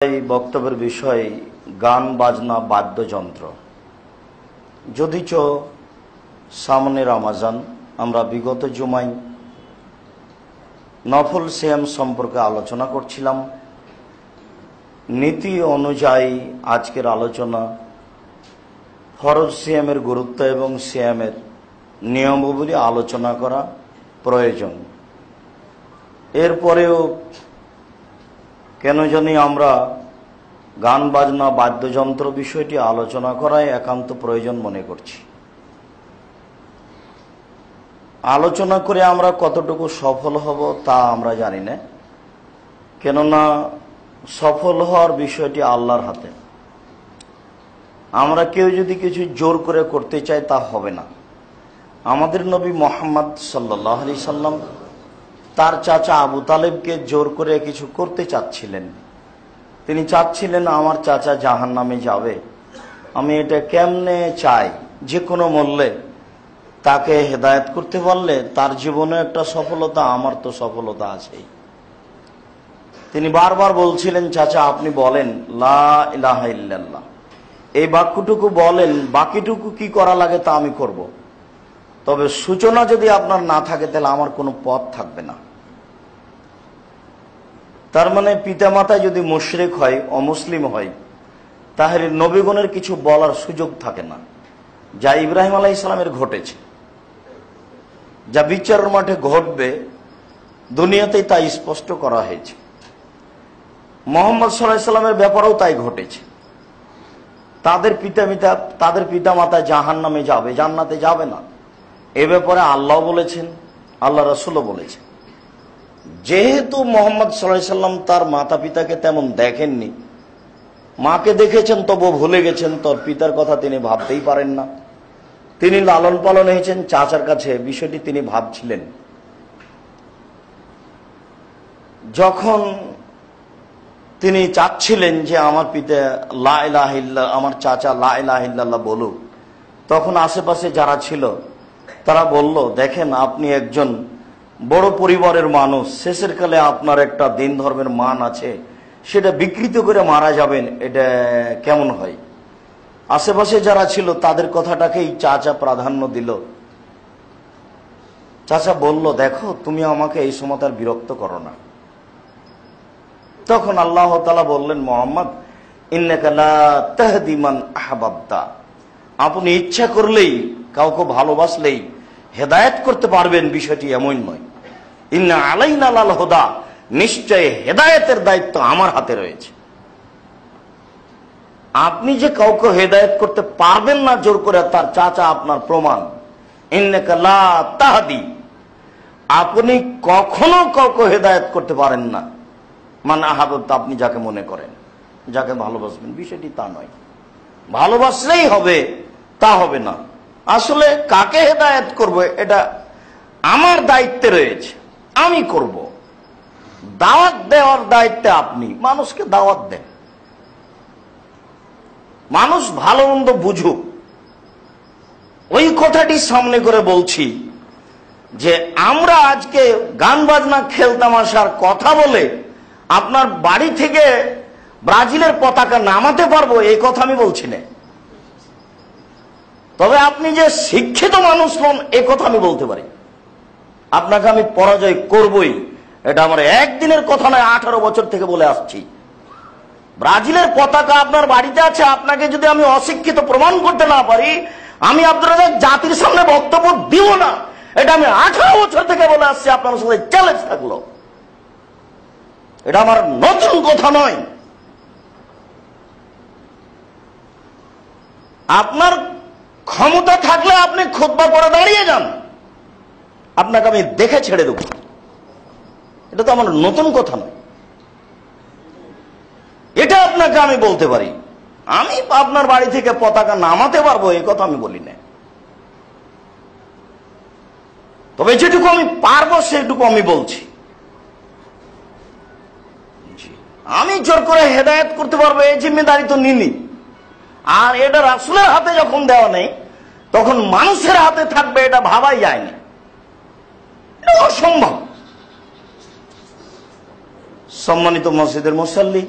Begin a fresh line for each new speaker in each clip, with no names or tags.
এই বক্তব্যের বিষয় গান বাজনা বাদ্যযন্ত্র। যদিচ সামনে রমাজান, আমরা বিগত জুমায় নফল সিয়াম সম্পর্কে আলোচনা করছিলাম। নীতি অনুযায়ী আজকের আলোচনা ফরজ সিয়ামের গুরুত্ব এবং সিয়ামের নিয়মাবলী আলোচনা করা প্রয়োজন। এরপরেও কেন জানি আমরা গান বাজনা বাদ্যযন্ত্র বিষয়টি আলোচনা করাই একান্ত প্রয়োজন মনে করছি। আলোচনা করে আমরা কতটুকু সফল হব তা আমরা জানি না, কেননা সফল হওয়ার বিষয়টি আল্লাহর হাতে। আমরা কেউ যদি কিছু জোর করে করতে চাই তা হবে না। আমাদের নবী মুহাম্মদ সাল্লাল্লাহু আলাইহি সাল্লাম তার চাচা আবু তালেবকে জোর করে কিছু করতে চাচ্ছিলেন। তিনি চাচ্ছিলেন আমার চাচা জাহান্নামে যাবে, আমি এটা কেমনে চাই, যে কোনো মূল্যে তাকে হেদায়েত করতে পারলে তার জীবনে একটা সফলতা, আমার তো সফলতা আছেই। তিনি বারবার বলছিলেন, চাচা আপনি বলেন লা ইলাহা ইল্লাল্লাহ, এই বাক্যটুকু বলেন, বাকিটুকু কি করা লাগে তা আমি করব। তবে সূচনা যদি আপনার না থাকে তাহলে আমার কোনো পথ থাকবে না। তার মানে পিতামাতা যদি মুশরিক হয়, অমুসলিম হয়, তাহলে নবীগণের কিছু বলার সুযোগ থাকে না। যা ইব্রাহিম আলাইহিস সালামের ঘটেছে, যা বিচারের মাঠে ঘটবে, দুনিয়াতেই তা স্পষ্ট করা হয়েছে। মুহাম্মদ সাল্লাল্লাহু আলাইহি সাল্লামের ব্যাপারেও তাই ঘটেছে। তাদের পিতামাতা জাহান্নামে যাবে, জান্নাতে যাবে না, এ ব্যাপারে আল্লাহ বলেছেন, আল্লাহ রাসূলও বলেছেন। যেহেতু মুহাম্মদ সাল্লাল্লাহু আলাইহি সাল্লাম তার মাতা পিতাকে তেমন দেখেননি, মাকে দেখেছেন তবু ভুলে গেছেন, তোর পিতার কথা তিনি ভাবতেই পারেন না। তিনি লালন পালন হয়েছেন চাচার কাছে, বিষয়টি তিনি ভাবছিলেন। যখন তিনি চাচ্ছিলেন যে আমার পিতা লা ইলাহা ইল্লাল্লাহ, আমার চাচা লা ইলাহা ইল্লাল্লাহ বলুক, তখন আশেপাশে যারা ছিল তারা বলল, দেখেন আপনি একজন বড় পরিবারের মানুষ, শেষের কালে আপনার একটা দিন ধর্মের মান আছে, সেটা বিকৃত করে মারা যাবেন, এটা কেমন হয়? আশেপাশে যারা ছিল তাদের কথাটাকেই চাচা প্রাধান্য দিল। চাচা বলল, দেখো তুমি আমাকে এই সময় তার বিরক্ত করো না। তখন আল্লাহ তাআলা বললেন, মুহাম্মদ ইন্নাকা লা তাহদি মান আহবাবতা, আপনি ইচ্ছা করলেই, কাউকে ভালোবাসলেই হেদায়েত করতে পারবেন, বিষয়টি এমন নয়। ইন্না আলাইনা লাল হুদা, নিশ্চয় হেদায়েতের দায়িত্ব আমার হাতে রয়েছে। আপনি যে কাউকে হেদায়েত করতে পারবেন না জোর করে, তার চাচা আপনার প্রমাণ। ইন্নাকা লা তাহদি, আপনি কখনো কাউকে হেদায়েত করতে পারেন না মান আহবাবতা, আপনি যাকে মনে করেন, যাকে ভালোবাসবেন, বিষয়টি তা নয়। ভালোবাসলেই হবে তা হবে না। আসলে কাকে হেদায়েত করব এটা আমার দায়িত্বে রয়েছে, আমি করব। দাওয়াত দেওয়ার দায়িত্বে আপনি, মানুষকে দাওয়াত দেন, মানুষ ভালো মন্দ বুঝুক। ওই কথাটি সামনে করে বলছি যে আমরা আজকে গান বাজনা খেলতামাশার কথা বলে আপনার বাড়ি থেকে ব্রাজিলের পতাকা নামাতে পারবো, এই কথা আমি বলছি না। তবে আপনি যে শিক্ষিত মানুষ নন, এ কথা আমি বলতে পারি। আপনাকে আমি পরাজয় করবই, এটা আমার একদিনের কথা নয়, 18 বছর থেকে বলে আসছি। ব্রাজিলের পতাকা আপনার বাড়িতে আছে, আপনাকে যদি আমি অশিক্ষিত প্রমাণ করতে না পারি, আমি আব্দুর রাজ্জাক জাতির সামনে বক্তব্য দিব না। এটা আমি 18 বছর থেকে বলে আসছি, আপনার সাথে চ্যালেঞ্জ থাকলো। এটা আমার নতুন কথা নয়। আপনার ক্ষমতা থাকলে আপনি খুতবা পড়ে দাঁড়িয়ে যান, আপনাকে আমি দেখে ছেড়ে দেব। এটা তো আমার নতুন কথা নয়, এটা আপনাকে আমি বলতে পারি। আমি আপনার বাড়ি থেকে পতাকা নামাতে পারবো, এই কথা আমি বলি না। তবে যেটুকু আমি পারবো সেটুকু আমি বলছি। আমি জোর করে হেদায়েত করতে পারবো, এই জিম্মেদারি তো নিনি। আর এটা রাসূলের হাতে যখন দেওয়া নেই, তখন মানুষের হাতে থাকবে, এটা ভাবাই যায়নি, এটা অসম্ভব। সম্মানিত মসজিদের মুসাল্লি,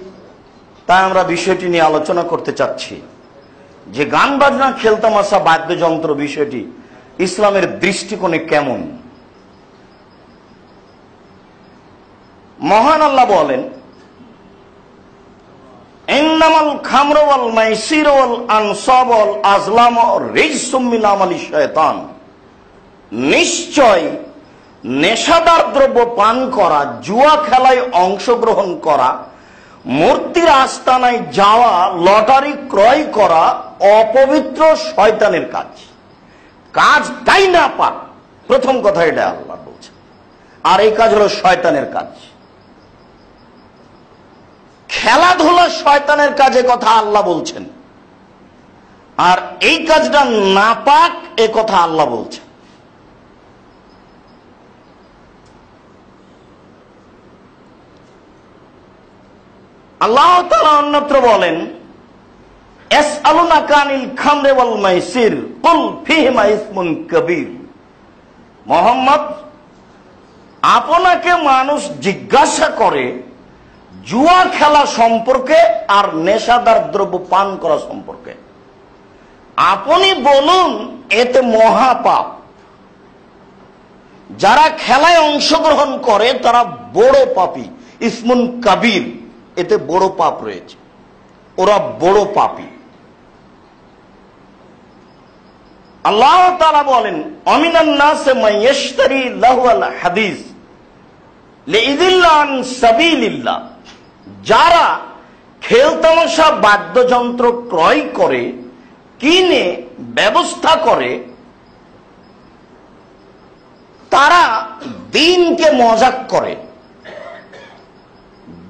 তাই আমরা বিষয়টি নিয়ে আলোচনা করতে চাচ্ছি যে গান বাজনা খেলতামাশা বাদ্যযন্ত্র বিষয়টি ইসলামের দৃষ্টিকোণে কেমন। মহান আল্লাহ বলেন, ইন্নামাল খামরু ওয়াল মাইসিরু ওয়াল আনসাবু ওয়াল আজলামু রিজসুম মিন আমালি শায়তান। নিশ্চয় নেশাদার দ্রব্য পান করা, জুয়া খেলায় অংশগ্রহণ করা, মূর্তির আস্তানায় যাওয়া, লটারি ক্রয় করা অপবিত্র শয়তানের কাজ। কাজটাই না পাক, প্রথম কথা এটা আল্লাহ বলছেন। আর এই কাজ হলো শয়তানের কাজ। খেলাধুলা শয়তানের কাজে কথা আল্লাহ বলছেন, আর এই কাজটা নাপাক এ কথা আল্লাহ বলছেন। আল্লাহ তাআলা অন্যত্র বলেন, ইয়াসআলুনাকা আনিল খামরি ওয়াল মাইসির কুল ফীহিমা ইসমুন কাবীর। মুহাম্মদ, আপনাকে মানুষ জিজ্ঞাসা করে জুয়া খেলা সম্পর্কে আর নেশাদার দ্রব্য পান করা সম্পর্কে। আপনি বলুন এতে মহাপাপ। যারা খেলায় অংশগ্রহণ করে তারা বড় পাপী, ইসমুন কাবীর, এতে বড় পাপ রয়েছে, ওরা বড় পাপী। আল্লাহ তাআলা বলেন, আমিনান নাসে মান ইয়াশতারি লাহওয়াল হাদিস লিইদিল্লা আন সাবিলিল্লাহ। যারা খেলতামাশা বাদ্যযন্ত্র ক্রয় করে, কিনে, ব্যবস্থা করে, তারা দ্বীনকে মজাক করে,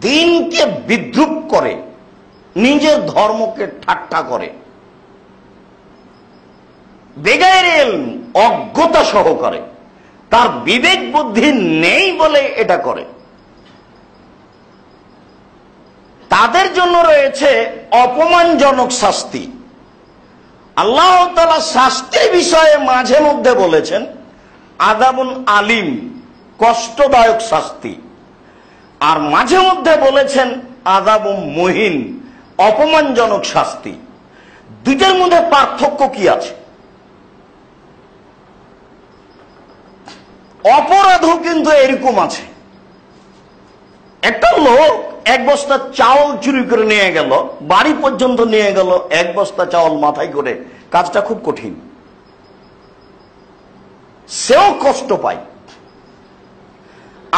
দ্বীনকে বিদ্রূপ করে, নিজের ধর্মকে ঠাট্টা করে, বেগাইরে ইলম, অজ্ঞতা সহকারে, তার বিবেক বুদ্ধি নেই বলে এটা করে। তাদের জন্য রয়েছে অপমানজনক শাস্তি। আল্লাহ তাআলা শাস্তির বিষয়ে মাঝে মধ্যে বলেছেন আযাবুন আলিম, কষ্টদায়ক শাস্তি, আর মাঝে মধ্যে বলেছেন আযাবুম মুহিন, অপমানজনক শাস্তি। দুইটার মধ্যে পার্থক্য কি আছে? অপরাধও কিন্তু এরকম আছে। একটা লোক এক বস্তা চাউল চুরি করে নিয়ে গেল, বাড়ি পর্যন্ত নিয়ে গেল, এক বস্তা চাউল মাথায় করে, কাজটা খুব কঠিন, সেও কষ্ট পায়।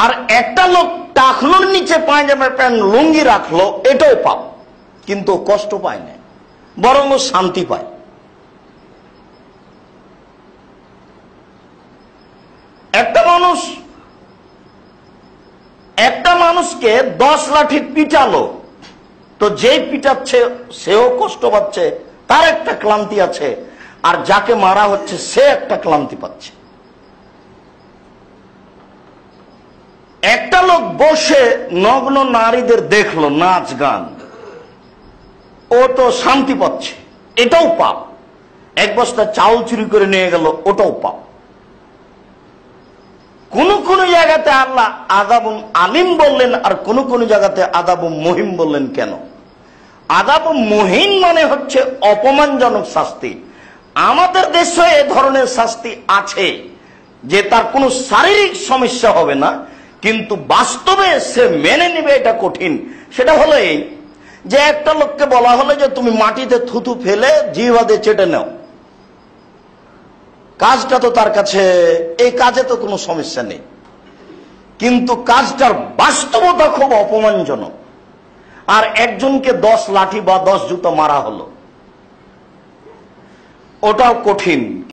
আর একটা লোক টাকলোর নিচে পায়জামা প্যান্ট লুঙ্গি রাখলো, এটাও পাপ, কিন্তু কষ্ট পায় না, বরং শান্তি পায়। একটা মানুষকে 10 লাঠি পিটালো, তো যে পিটাচ্ছে সেও কষ্ট পাচ্ছে, তার একটা ক্লান্তি আছে, আর যাকে মারা হচ্ছে সে একটা ক্লান্তি পাচ্ছে। একটা লোক বসে নগ্ন নারীদের দেখলো নাচ গান, ও তো শান্তি পাচ্ছে, এটাও পাপ। এক বস্তা চাউল চুরি করে নিয়ে গেল, ওটাও পাপ। কোন কোন জায়গাতে আল্লাহ আযাবুন আলিম বললেন, আর কোন কোন জায়গাতে আযাবুম মুহিন বললেন। কেন? আযাবুম মুহিন মানে হচ্ছে অপমানজনক শাস্তি। আমাদের দেশে এ ধরনের শাস্তি আছে যে তার কোনো শারীরিক সমস্যা হবে না, কিন্তু বাস্তবে সে মেনে নেবে এটা কঠিন। সেটা হলো এই যে একটা লোককে বলা হলো যে তুমি মাটিতে থুতু ফেলে জিহ্বা দিয়ে চেটে নাও, কাজটা তো তার কাছে, এই কাজে তো কোনো সমস্যা নেই, কিন্তু কাজটার বাস্তবতা খুব অপমানজনক। আর একজনকে 10 লাঠি বা 10 জুতো মারা হলো, ওটাও কঠিন।